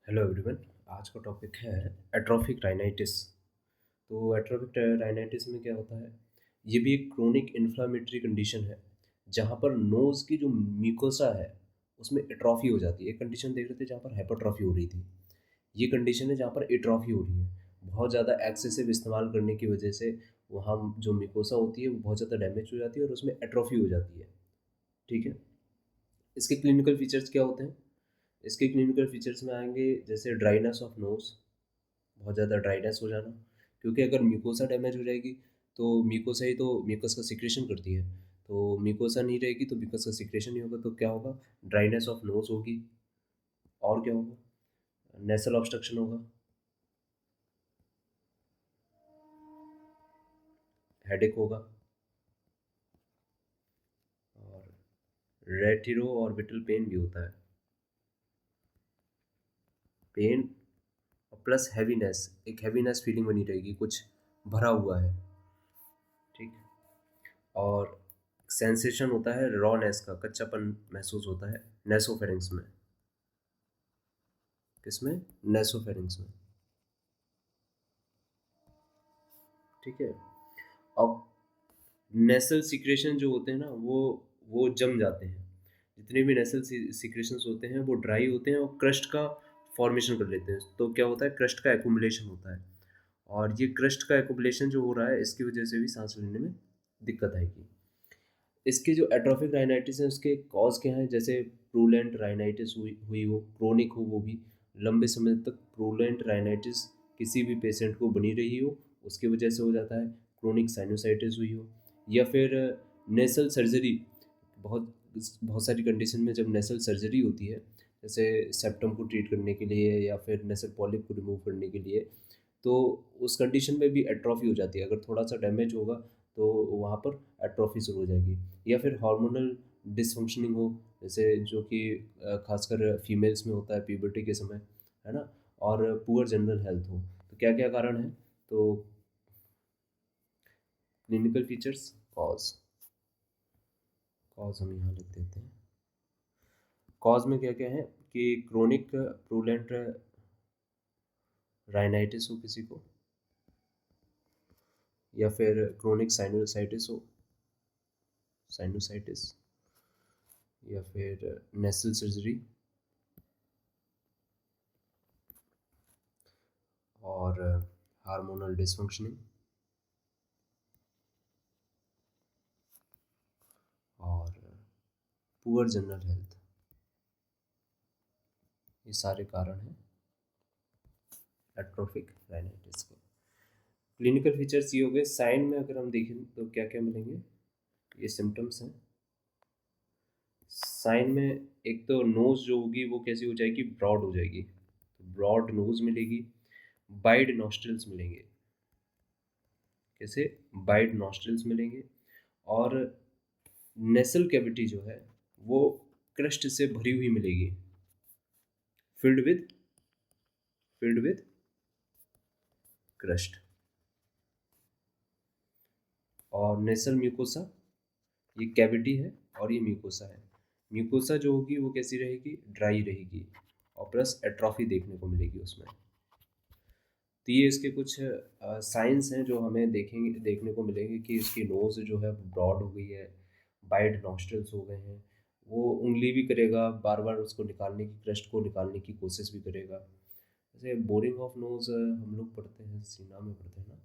Hello everyone. आज का topic है एट्रोफिक राइनाइटिस। तो एट्रोफिक राइनाइटिस में क्या होता है? ये भी एक क्रोनिक इन्फ्लामेटरी कंडीशन है जहाँ पर नोज़ की जो म्यूकोसा है उसमें एट्रोफी हो जाती है। एक कंडीशन देख रहे थे जहाँ पर हाइपरट्रॉफी हो रही थी। ये कंडीशन है जहाँ पर एट्रोफी हो रही है। बहुत ज़्यादा एक्सेसिव इस्तेमाल करने की वजह से वहाँ जो म्यूकोसा होती है वो बहुत ज़्यादा डैमेज हो जाती है और उसमें एट्रोफी हो जाती है। ठीक है। इसके क्लिनिकल फीचर्स क्या होते हैं? इसके क्लिनिकल फीचर्स में आएंगे जैसे ड्राइनेस ऑफ नोज़, बहुत ज़्यादा ड्राइनेस हो जाना, क्योंकि अगर म्यूकोसा डैमेज हो जाएगी तो म्यूकोसा ही तो म्यूकस का सिक्रेशन करती है। तो म्यूकोसा नहीं रहेगी तो म्यूकस का सिक्रेशन नहीं होगा तो क्या होगा? ड्राइनेस ऑफ नोज होगी। और क्या होगा? नेसल ऑब्स्ट्रक्शन होगा, हेडेक होगा और रेटिरो ऑर्बिटल पेन भी होता है। पेन और प्लस हैवीनेस, एक हैवीनेस फीलिंग बनी रहेगी, कुछ भरा हुआ है। ठीक। और सेंसेशन होता है रॉनेस का, कच्चापन महसूस होता है नेसोफेरिंग्स में। किसमें? नेसोफेरिंग्स में। ठीक है। अब नेसल सीक्रेशन जो होते हैं ना वो जम जाते हैं। जितने भी नेसल सीक्रेशंस होते हैं वो ड्राई होते हैं और क्रस्ट का फॉर्मेशन कर लेते हैं। तो क्या होता है? क्रस्ट का एक्युमुलेशन होता है। और ये क्रस्ट का एक्युमुलेशन जो हो रहा है इसकी वजह से भी सांस लेने में दिक्कत आएगी। इसके जो एट्रोफिक राइनाइटिस है उसके कॉज क्या हैं? जैसे प्रूलेंट राइनाइटिस हुई हुई हो, क्रोनिक हो, वो भी लंबे समय तक प्रूलेंट राइनाइटिस किसी भी पेशेंट को बनी रही हो उसकी वजह से हो जाता है। क्रोनिक साइनोसाइटिस हुई हो या फिर नेसल सर्जरी। बहुत बहुत सारी कंडीशन में जब नेसल सर्जरी होती है, जैसे सेप्टम को ट्रीट करने के लिए या फिर नेसल पॉलिप को रिमूव करने के लिए, तो उस कंडीशन में भी एट्रोफी हो जाती है। अगर थोड़ा सा डैमेज होगा तो वहाँ पर एट्रोफी शुरू हो जाएगी। या फिर हार्मोनल डिसफंक्शनिंग हो, जैसे जो कि खासकर फीमेल्स में होता है प्यूबर्टी के समय, है ना। और पुअर जनरल हेल्थ हो। तो क्या क्या कारण है? तो क्लिनिकल फीचर्स, कॉज। कॉज हम यहाँ लिख देते हैं। कॉज में क्या क्या है कि क्रोनिक प्रूलेंट राइनाइटिस हो किसी को, या फिर क्रोनिक साइनोसाइटिस हो, साइनोसाइटिस, या फिर नेसल सर्जरी, और हार्मोनल डिसफंक्शनिंग, और पुअर जनरल हेल्थ। ये सारे कारण हैं एट्रोफिक राइनाइटिस के। क्लिनिकल फीचर्स ये हो गए। साइन में अगर हम देखें तो क्या क्या मिलेंगे? ये सिम्टम्स हैं। साइन में एक तो नोज जो होगी वो कैसी हो जाएगी? ब्रॉड हो जाएगी। तो ब्रॉड नोज मिलेगी। वाइड नॉस्ट्रल्स मिलेंगे। कैसे? वाइड नॉस्ट्रल्स मिलेंगे। और नेसल कैविटी जो है वो क्रस्ट से भरी हुई मिलेगी, filled with filled with crust. और नेसल म्यूकोसा, ये कैविटी है और ये म्यूकोसा है। म्यूकोसा जो होगी वो कैसी रहेगी? ड्राई रहेगी और प्लस एट्रॉफी देखने को मिलेगी उसमें। तो ये इसके कुछ साइंस हैं जो हमें देखेंगे, देखने को मिलेंगे कि इसकी नोज़ जो है ब्रॉड हो गई है, वाइड नॉस्ट्रल्स हो गए हैं। वो उंगली भी करेगा, बार बार उसको निकालने की, क्रस्ट को निकालने की कोशिश भी करेगा। जैसे बोरिंग ऑफ नोज़ हम लोग पढ़ते हैं, सीना में पढ़ते हैं ना।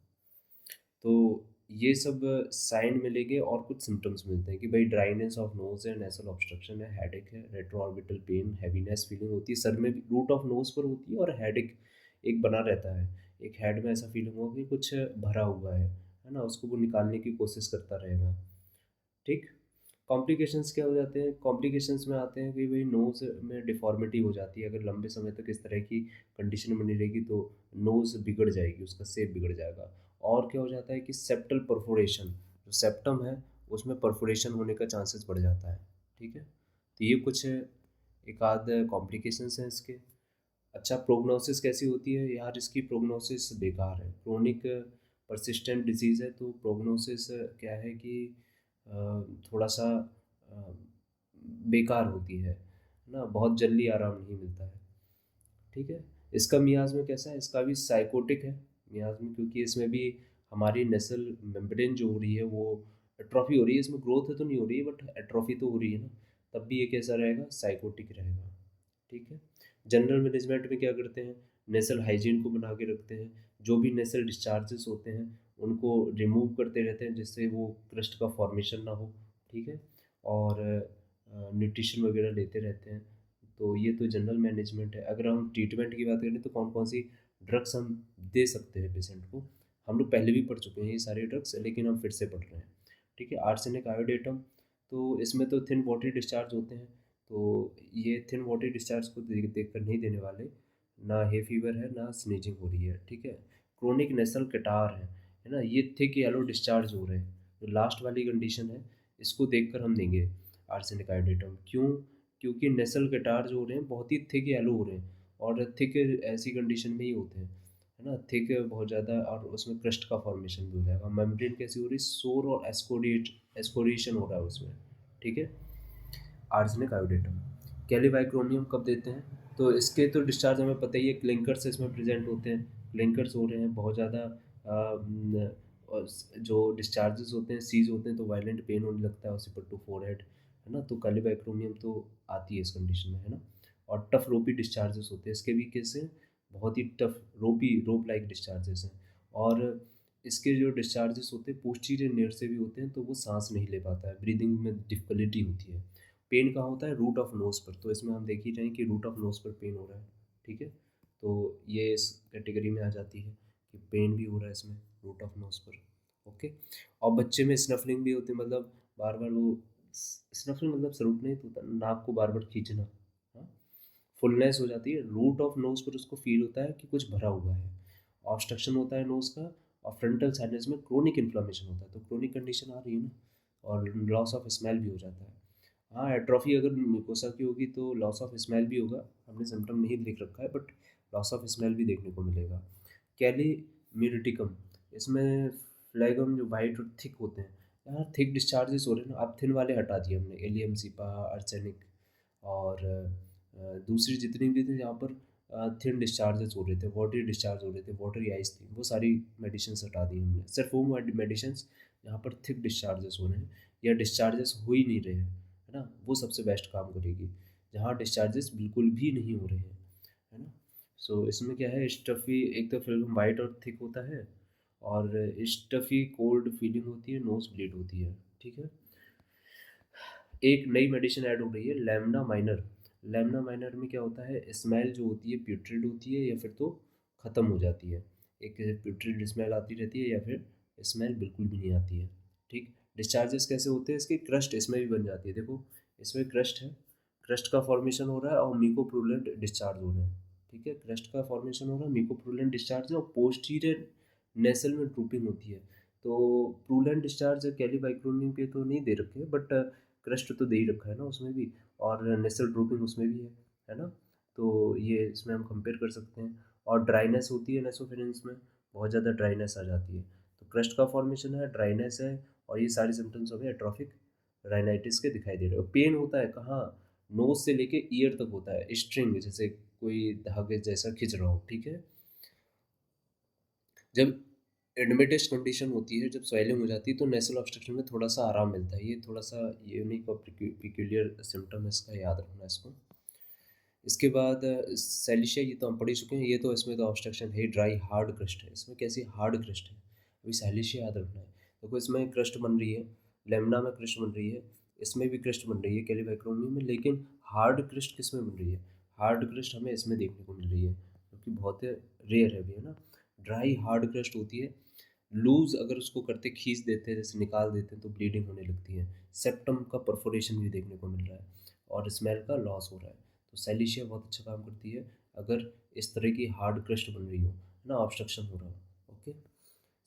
तो ये सब साइन मिलेंगे और कुछ सिम्टम्स मिलते हैं कि भाई ड्राइनेस ऑफ नोज है, नेसल ऑब्स्ट्रक्शन है, हेडेक है, retro orbital pain, heaviness feeling होती है, सर में भी रूट ऑफ नोज पर होती है, और हेडेक एक बना रहता है। एक हेड में ऐसा फीलिंग होगा कि कुछ भरा हुआ है ना, उसको वो निकालने की कोशिश करता रहेगा। ठीक। कॉम्प्लिकेशंस क्या हो जाते हैं? कॉम्प्लिकेशंस में आते हैं कि भाई नोज़ में डिफ़ॉर्मिटी हो जाती है। अगर लंबे समय तक इस तरह की कंडीशन बनी रहेगी तो नोज़ बिगड़ जाएगी, उसका शेप बिगड़ जाएगा। और क्या हो जाता है कि सेप्टल परफोरेशन, जो सेप्टम है उसमें परफोरेशन होने का चांसेस बढ़ जाता है। ठीक है। तो ये कुछ एक आध कॉम्प्लिकेशंस हैं इसके। अच्छा, प्रोग्नोसिस कैसी होती है? यार इसकी प्रोग्नोसिस बेकार है। क्रोनिक परसिस्टेंट डिजीज़ है तो प्रोग्नोसिस क्या है कि अ, थोड़ा सा अ, बेकार होती है ना, बहुत जल्दी आराम नहीं मिलता है। ठीक है। इसका मियाज़ में कैसा है, इसका भी साइकोटिक है मियाज़ में, क्योंकि इसमें भी हमारी नेसल मेम्ब्रेन जो हो रही है वो एट्रोफी हो रही है, इसमें ग्रोथ तो नहीं हो रही है बट एट्रोफी तो हो रही है ना, तब भी ये कैसा रहेगा, साइकोटिक रहेगा। ठीक है। जनरल मैनेजमेंट में क्या करते हैं, नेसल हाइजीन को बना के रखते हैं, जो भी नेसल डिस्चार्जेस होते हैं उनको रिमूव करते रहते हैं जिससे वो क्रस्ट का फॉर्मेशन ना हो। ठीक है। और न्यूट्रिशन वगैरह लेते रहते हैं। तो ये तो जनरल मैनेजमेंट है। अगर हम ट्रीटमेंट की बात करें तो कौन कौन सी ड्रग्स हम दे सकते हैं पेशेंट को, हम लोग पहले भी पढ़ चुके हैं ये सारे ड्रग्स, लेकिन हम फिर से पढ़ रहे हैं। ठीक है। आर्सेनिक आयोडेटम, तो इसमें तो थिन वाटरी डिस्चार्ज होते हैं, तो ये थिन वाटरी डिस्चार्ज को देख कर नहीं देने वाले। ना हे फीवर है ना स्नीजिंग हो रही है। ठीक है। क्रोनिक नेसल कटार है ना, ये थिक येलो डिस्चार्ज हो रहे हैं, जो लास्ट वाली कंडीशन है इसको देखकर हम देंगे आर्सेनिक आयोडेटम। क्यों? क्योंकि नेसल कटार जो हो रहे हैं बहुत ही थिक येलो हो रहे हैं, और थिक ऐसी कंडीशन में ही होते हैं, है ना, थिक बहुत ज़्यादा, और उसमें क्रस्ट का फॉर्मेशन भी हो जाएगा। मेम्ब्रेन कैसी हो रही है, सोर और एस्कोरिएशन हो रहा है उसमें। ठीक है। Arsenic iodatum. कैलीबाइक्रोमियम कब देते हैं, तो इसके तो डिस्चार्ज हमें पता ही है, क्लिंकर्स इसमें प्रेजेंट होते हैं, क्लिंकर्स हो रहे हैं बहुत ज़्यादा, और जो डिस्चार्जेस होते हैं, सीज होते हैं, तो वायलेंट पेन होने लगता है उसी पर टू फोरहेड, है ना, तो कैलीबाइक्रोमियम तो आती है इस कंडीशन में, है ना। और टफ रोपी डिस्चार्जेस होते हैं, इसके भी कैसे, बहुत ही टफ रोप लाइक डिस्चार्जेस हैं। और इसके जो डिस्चार्जेस होते हैं पोस्टीरियर नेयर से भी होते हैं, तो वो सांस नहीं ले पाता है, ब्रीदिंग में डिफिकल्टी होती है। पेन कहाँ होता है, रूट ऑफ नोज़ पर, तो इसमें हम देख ही रहे हैं कि रूट ऑफ नोज़ पर पेन हो रहा है। ठीक है। तो ये इस कैटेगरी में आ जाती है कि पेन भी हो रहा है इसमें रूट ऑफ नोज़ पर। ओके। और बच्चे में स्नफलिंग भी होती है, मतलब बार बार वो स्नफलिंग मतलब सरूटने तो होता है, नाक को बार बार खींचना, हाँ, फुलनेस हो जाती है, रूट ऑफ नोज़ पर उसको फील होता है कि कुछ भरा हुआ है, ऑब्स्ट्रक्शन होता है नोज़ का, और फ्रंटल साइनस में क्रोनिक इन्फ्लामेशन होता है, तो क्रोनिक कंडीशन आ रही है ना, और लॉस ऑफ स्मेल भी हो जाता है। हाँ, एट्रोफी अगर म्यूकोसा की होगी तो लॉस ऑफ स्मेल भी होगा, हमने सिम्टम नहीं लिख रखा है बट लॉस ऑफ स्मेल भी देखने को मिलेगा। कैली म्यूरिटिकम, इसमें फ्लैगम जो वाइट और थिक होते हैं, यहाँ थिक डिस्चार्जेस हो रहे हैं ना, अब थिन वाले हटा दिए हमने, एलियम सिपा, आर्सेनिक, और दूसरी जितनी भी थी यहाँ पर थिन डिस्चार्जेस हो रहे थे, वाटरी डिस्चार्ज हो रहे थे, वाटरी आइस थी, वो सारी मेडिसिन हटा दी हमने, सिर्फ वो मेडिसिन यहाँ पर थिक डिस्चार्जेस हो रहे हैं या डिस्चार्जेस हो ही नहीं रहे हैं, है ना, वो सबसे बेस्ट काम करेगी, जहाँ डिस्चार्जेस बिल्कुल भी नहीं हो रहे हैं, है ना। सो इसमें क्या है, स्टफ़ी एक तो फिल्म वाइट और थिक होता है, और स्टफ़ी कोल्ड फीलिंग होती है, नोज ब्लीड होती है। ठीक है। एक नई मेडिसिन ऐड हो रही है, लैम्ना माइनर। लैम्ना माइनर में क्या होता है, स्मेल जो होती है प्यूट्रिड होती है या फिर तो ख़त्म हो जाती है, एक प्यूट्रिड स्मेल आती रहती है या फिर स्मेल बिल्कुल भी नहीं आती है। ठीक। डिस्चार्जेस कैसे होते हैं इसके, क्रस्ट इसमें भी बन जाती है, देखो इसमें क्रस्ट है, क्रस्ट का फॉर्मेशन हो रहा है और म्यूकोप्रूलेंट डिस्चार्ज हो रहे हैं। ठीक है। क्रस्ट का फॉर्मेशन हो रहा है, म्यूकोप्रूलेंट डिस्चार्ज है, और पोस्टीरियर नेसल में ड्रूपिंग होती है। तो प्रूलेंट डिस्चार्ज कैलीबाइक्रोनियम के तो नहीं दे रखे बट क्रस्ट तो दे ही रखा है ना उसमें भी, और नेसल ड्रूपिंग उसमें भी है ना, तो ये इसमें हम कंपेयर कर सकते हैं। और ड्राइनेस होती है नेसोफेरेंस में, बहुत ज़्यादा ड्राइनेस आ जाती है, तो क्रस्ट का फॉर्मेशन है, ड्राइनेस है, और ये सारी सिम्टम्स हमें एट्रोफिक राइनाइटिस के दिखाई दे रहे हो। पेन होता है कहाँ, नोज से लेके ईयर तक होता है, स्ट्रिंग जैसे कोई धागे जैसा खिंच रहा हो। ठीक है। जब एडमिटेड कंडीशन होती है, जब स्वेलिंग हो जाती है, तो नेसल ऑब्स्ट्रक्शन में थोड़ा सा आराम मिलता है, ये थोड़ा सा यूनिक और पिक्यूलियर सिम्टम है इसका, याद रखना इसको। इसके बाद सेलिशिया, ये तो हम पढ़ ही चुके हैं, ये तो इसमें तो ऑब्स्ट्रक्शन है, ड्राई हार्ड क्रस्ट है, इसमें कैसी हार्ड क्रस्ट है, अभी सेलिशिया याद रखना है। देखो इसमें क्रस्ट बन रही है, लेमना में क्रस्ट बन रही है, इसमें भी क्रस्ट बन रही है कैलीबाइक्रोमियम में, लेकिन हार्ड क्रस्ट किस में बन रही है, हार्ड क्रस्ट हमें इसमें देखने को मिल रही है, क्योंकि बहुत रेयर है भी, है ना। ड्राई हार्ड क्रस्ट होती है, लूज़ अगर उसको करते खींच देते हैं, जैसे निकाल देते हैं, तो ब्लीडिंग होने लगती है, सेप्टम का परफोरेशन भी देखने को मिल रहा है, और स्मेल का लॉस हो रहा है। तो सेलिशिया बहुत अच्छा काम करती है अगर इस तरह की हार्ड क्रस्ट बन रही हो, है ना, ऑब्स्ट्रक्शन हो रहा हो। ओके।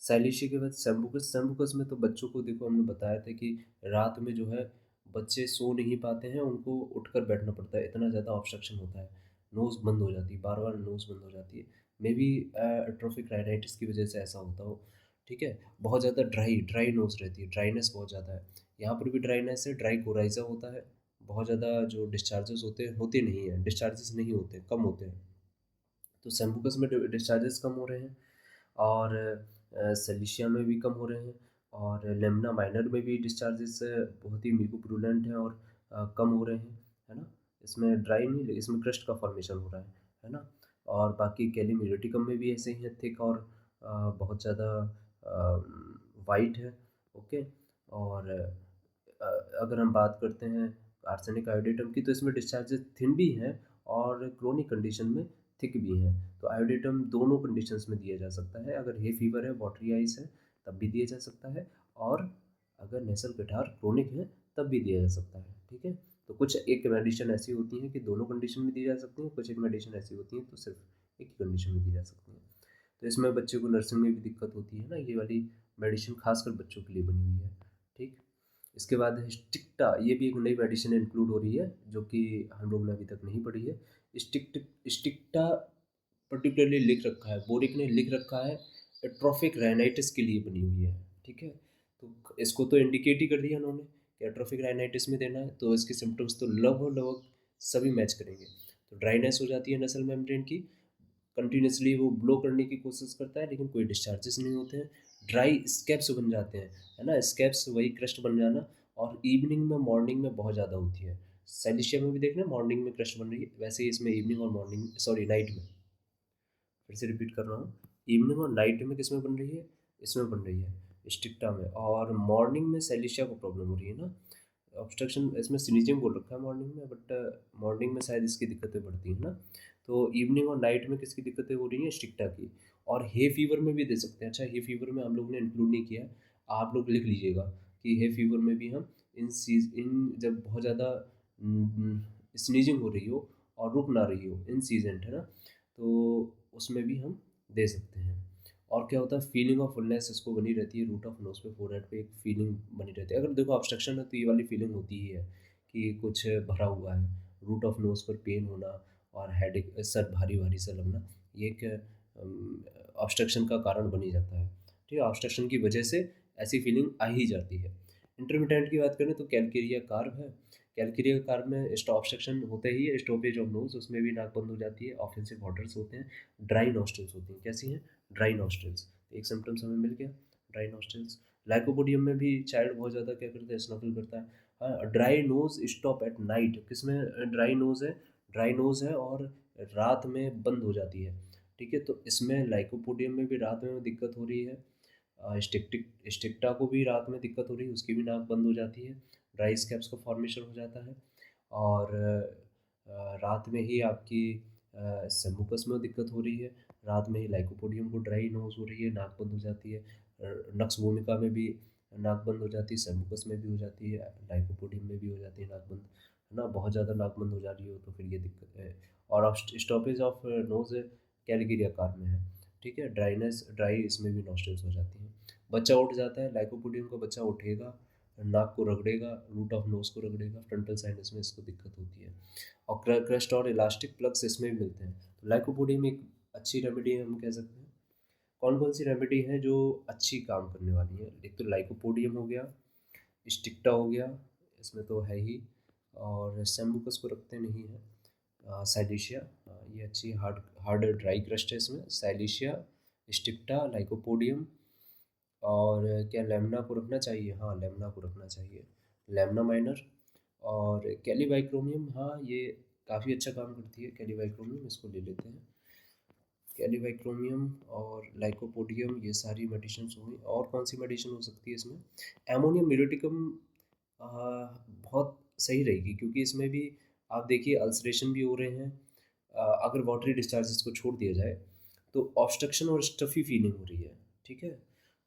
सेलिशिया के बाद सेम्बुकस, सेम्बुकस में तो बच्चों को देखो हमने बताया था कि रात में जो है बच्चे सो नहीं पाते हैं, उनको उठकर बैठना पड़ता है, इतना ज़्यादा ऑब्स्ट्रक्शन होता है, नोज़ बंद हो जाती है, बार बार नोज़ बंद हो जाती है, मे बी एट्रोफिक राइनाइटिस की वजह से ऐसा होता हो। ठीक है। बहुत ज़्यादा ड्राई ड्राई नोज़ रहती है, ड्राइनेस बहुत ज़्यादा है, यहाँ पर भी ड्राइनेस है, ड्राई कोराइजा होता है, बहुत ज़्यादा जो डिस्चार्जेस होते हैं, होते नहीं हैं, डिस्चार्जेस नहीं होते, कम होते हैं। तो सैम्बुकस में डिस्चार्जेस कम हो रहे हैं, और सेलिशिया में भी कम हो रहे हैं, और लेमना माइनर में भी डिस्चार्जेस बहुत ही म्यूकोप्रूलेंट हैं और कम हो रहे हैं, है ना। इसमें ड्राई नहीं, इसमें क्रस्ट का फॉर्मेशन हो रहा है ना। और बाकी कैलीम्यूरेटिकम में भी ऐसे ही है, थिक और बहुत ज़्यादा वाइट है। ओके। और अगर हम बात करते हैं आर्सेनिक आयोडेटम की, तो इसमें डिस्चार्जेस थिन भी हैं और क्रोनिक कंडीशन में थिक भी हैं। तो आयोडेटम दोनों कंडीशंस में दिया जा सकता है। अगर हे फीवर है, वाटरी आइज है, तब भी दिया जा सकता है, और अगर नेसल कटार क्रोनिक है तब भी दिया जा सकता है। ठीक है। तो कुछ एक मेडिसिन ऐसी होती हैं कि दोनों कंडीशन में दी जा सकती हैं, कुछ एक मेडिसिन ऐसी होती हैं तो सिर्फ एक ही कंडीशन में दी जा सकती हैं। तो इसमें बच्चे को नर्सिंग में भी दिक्कत होती है ना, ये वाली मेडिसिन खासकर बच्चों के लिए बनी हुई है। ठीक। इसके बाद है स्टिक्टा, ये भी एक नई मेडिसिन इंक्लूड हो रही है जो कि हम लोग ने अभी तक नहीं पढ़ी है। स्टिक्टा पर्टिकुलरली लिख रखा है, बोरिक ने लिख रखा है एट्रोफिक राइनाइटिस के लिए बनी हुई है। ठीक है। तो इसको तो इंडिकेट ही कर दिया उन्होंने कि एट्रोफिक राइनाइटिस में देना है, तो इसके सिम्टम्स तो लगभग सभी मैच करेंगे। तो ड्राइनेस हो जाती है नसल मेम्ब्रेन की, कंटिन्यूसली वो ब्लो करने की कोशिश करता है लेकिन कोई डिस्चार्जेस नहीं होते हैं, ड्राई स्कैब्स बन जाते हैं, है ना। स्कैब्स वही क्रस्ट बन जाना, और इवनिंग में मॉर्निंग में बहुत ज़्यादा होती है। सेलिशिया में भी देखना मॉर्निंग में क्रस्ट बन रही है, वैसे ही इसमें इवनिंग और मॉर्निंग, सॉरी नाइट में, फिर से रिपीट कर रहा हूँ, इवनिंग और नाइट में किस में बन रही है, इसमें बन रही है स्टिक्टा में, और मॉर्निंग में सेलिशिया को प्रॉब्लम हो रही है ना। ऑब्स्ट्रक्शन इसमें सिनीजियम बोल रखा है मॉर्निंग में, बट मॉर्निंग में शायद इसकी दिक्कतें बढ़ती हैं ना। तो इवनिंग और नाइट में किसकी दिक्कतें हो रही हैं, स्टिक्टा की। और हे फीवर में भी दे सकते हैं। अच्छा, हे फीवर में हम लोग ने इंक्लूड नहीं किया है, आप लोग लिख लीजिएगा कि हे फीवर में भी हम इन जब बहुत ज़्यादा स्नीजिंग हो रही हो और रुक ना रही हो, इन सीजेंट है ना, तो उसमें भी हम दे सकते हैं। और क्या होता है, फीलिंग ऑफ फुलनेस इसको बनी रहती है, रूट ऑफ नोज पे, फोरहेड पे एक फीलिंग बनी रहती है। अगर देखो ऑब्स्ट्रक्शन है तो ये वाली फीलिंग होती ही है कि कुछ भरा हुआ है। रूट ऑफ नोज पर पेन होना और हेडेक, सर भारी भारी सा लगना, ये एक ऑब्स्ट्रक्शन का कारण बनी जाता है। ठीक है। ऑब्स्ट्रक्शन की वजह से ऐसी फीलिंग आ ही जाती है। इंटरमिटेंट की बात करें तो कैलकेरिया कार्व है। कैलकेरिया कार्व में स्टॉप सेक्शन होते ही है, स्टॉपेज ऑफ नोज, उसमें भी नाक बंद हो जाती है, ऑफेंसिव ऑर्डर्स होते हैं, ड्राई नॉस्ट्रल्स होती हैं। कैसी हैं, ड्राई नॉस्ट्रल्स। एक सिम्टम्स हमें मिल गया, ड्राई नॉस्ट्रल्स। लाइकोपोडियम में भी चाइल्ड बहुत ज़्यादा क्या करता है, स्नफल करता है। हाँ, dry nose stop at night, किसमें ड्राई नोज है, ड्राई नोज है और रात में बंद हो जाती है। ठीक है। तो इसमें लाइकोपोडियम में भी रात में दिक्कत हो रही है, स्टिक्टा को भी रात में दिक्कत हो रही है, उसकी भी नाक बंद हो जाती है, ड्राई स्कैब्स का फॉर्मेशन हो जाता है। और रात में ही आपकी सेम्बुकस में दिक्कत हो रही है, रात में ही लाइकोपोडियम को ड्राई नोज हो रही है, नाक बंद हो जाती है, नक्स भूमिका में भी नाक बंद हो जाती है, सेम्बुकस में भी हो जाती है, लाइकोपोडियम में भी हो जाती है नाक बंद, है ना। बहुत ज़्यादा नाक बंद हो जा रही हो तो फिर ये दिक्कत है। और स्टॉपेज ऑफ नोज कैलगिरी आकार में है। ठीक है। ड्राइनेस, ड्राई इसमें भी नॉस्ट्रल्स हो जाती हैं। बच्चा उठ जाता है, लाइकोपोडियम का बच्चा उठेगा, नाक को रगड़ेगा, रूट ऑफ नोज को रगड़ेगा, फ्रंटल साइनस में इसको दिक्कत होती है। और क्रस्ट और इलास्टिक प्लग्स इसमें भी मिलते हैं। तो लाइकोपोडियम एक अच्छी रेमेडी है, हम कह सकते हैं। कौन कौन सी रेमेडी है जो अच्छी काम करने वाली है, एक तो लाइकोपोडियम हो गया, स्टिक्टा हो गया, इसमें तो है ही, और सेम्बुकस को रखते नहीं है, साइलिशिया, ये अच्छी हार्ड हार्ड ड्राई क्रस्ट है इसमें, साइलिशिया, स्टिक्टा, लाइकोपोडियम, और क्या लेमना को रखना चाहिए, हाँ लेमना को रखना चाहिए, लेमना माइनर। और कैलीबाइक्रोमियम, हाँ ये काफ़ी अच्छा काम करती है कैलीबाइक्रोमियम, इसको ले लेते हैं। कैलीबाइक्रोमियम और लाइकोपोडियम, ये सारी मेडिसिन हो गई। और कौन सी मेडिसिन हो सकती है इसमें, एमोनियम म्यूरेटिकम बहुत सही रहेगी, क्योंकि इसमें भी आप देखिए अल्सरेशन भी हो रहे हैं। अगर वाटरी डिस्चार्जेस को छोड़ दिया जाए तो ऑब्स्ट्रक्शन और स्टफ़ी फीलिंग हो रही है। ठीक है।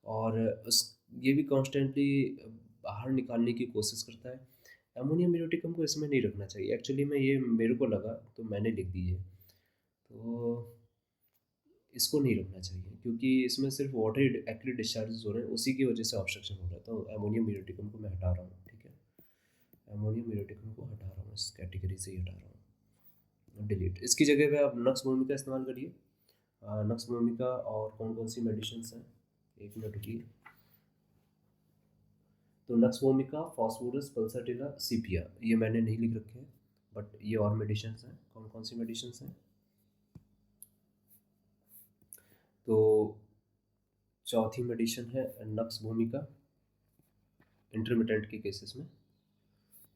और उस ये भी कॉन्स्टेंटली बाहर निकालने की कोशिश करता है। अमोनियम म्यूरेटिकम को इसमें नहीं रखना चाहिए एक्चुअली में, ये मेरे को लगा तो मैंने लिख दी है। तो इसको नहीं रखना चाहिए क्योंकि इसमें सिर्फ वाटर एक्चुअली डिस्चार्जेस हो रहे हैं, उसी की वजह से ऑब्स्ट्रक्शन हो रहा है। तो अमोनियम म्यूरेटिकम को मैं हटा रहा हूँ। ठीक है। अमोनियम म्यूरेटिकम को हटा रहा हूँ, इस कैटेगरी से ही हटा रहा हूँ, डिलीट। इसकी जगह पे आप नक्स भूमिका इस्तेमाल करिए। नक्स भूमिका और कौन कौन सी मेडिसिन हैं, एक मिनट रुकिए। तो नक्स भूमिका, फॉस्फोरस, पल्साटिला, सीपिया, ये मैंने नहीं लिख रखे हैं, बट ये और मेडिसिन हैं। कौन कौन सी मेडिसिन हैं, तो चौथी मेडिसिन है नक्स भूमिका इंटरमिटेंट के केसेस में,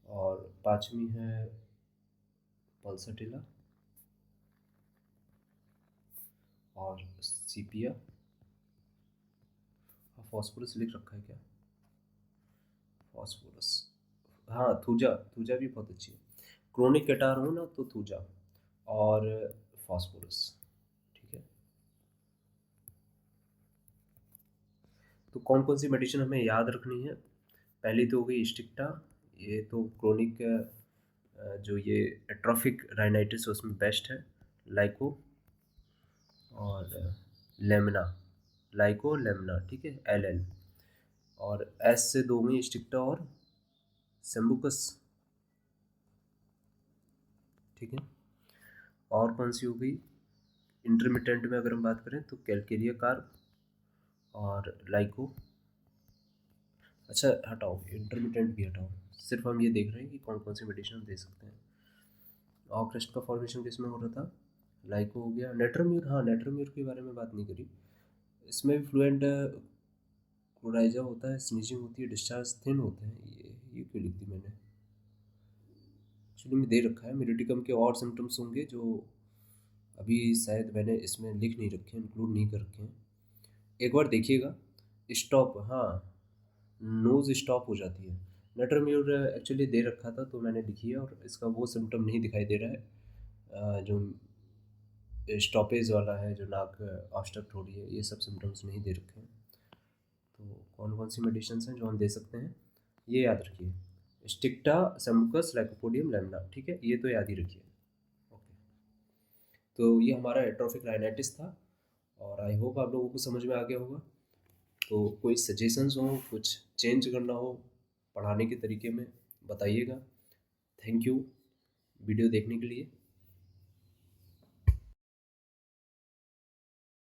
और पांचवी है पल्सटिला और सीपिया। फॉस्फोरस लिख रखा है क्या? फॉस्फोरस, हाँ थूजा, थूजा भी बहुत अच्छी है। क्रोनिक कैटार हो ना तो थूजा और फॉस्फोरस, ठीक है। तो कौन कौन सी मेडिसिन हमें याद रखनी है? पहली तो हो गई स्टिक्टा, ये तो क्रोनिक जो ये एट्रोफिक राइनाइटिस उसमें बेस्ट है। लाइको और लेमना, लाइको लेमना, ठीक है, एल। और एस से दो में स्टिक्टा और सेम्बुकस, ठीक है। और कौन सी हो गई? इंटरमिटेंट में अगर हम बात करें तो कैलकेरिया कार्ब और लाइको। अच्छा हटाओ, इंटरमिटेंट भी हटाओ, सिर्फ हम ये देख रहे हैं कि कौन कौन सी मेडिसिन हम दे सकते हैं। और क्रेस्ट का फॉर्मेशन किस में हो रहा था? लाइको हो गया। नेट्रोम्यूर, हाँ नेट्रोम्यूर के बारे में बात नहीं करी। इसमें भी फ्लुएंट क्लोराइजा होता है, स्नीजिंग होती है, डिस्चार्ज थिन होते हैं। ये क्यों लिख दी मैंने? एक्चुअली में दे रखा है मेरिटिकम के और सिम्टम्स होंगे जो अभी शायद मैंने इसमें लिख नहीं रखे हैं, इंक्लूड नहीं कर रखे हैं। एक बार देखिएगा। स्टॉप, हाँ नोज़ स्टॉप हो जाती है। नेट्रोम्यूर एक्चुअली दे रखा था तो मैंने लिखी है, और इसका वो सिम्टम नहीं दिखाई दे रहा है जो स्टॉपेज वाला है, जो नाक ऑब्स्ट्रक्ट हो रही है, ये सब सिम्टम्स नहीं दे रखे हैं। तो कौन कौन सी मेडिसिन हैं जो हम दे सकते हैं, ये याद रखिए। स्टिक्टा, सेम्बुकस, लाइकोपोडियम, लेमना, ठीक है, ये तो याद ही रखिए। ओके, तो ये हमारा एट्रोफिक राइनाइटिस था, और आई होप आप लोगों को समझ में आ गया होगा। तो कोई सजेशंस हो, कुछ चेंज करना हो पढ़ाने के तरीके में, बताइएगा। थैंक यू वीडियो देखने के लिए।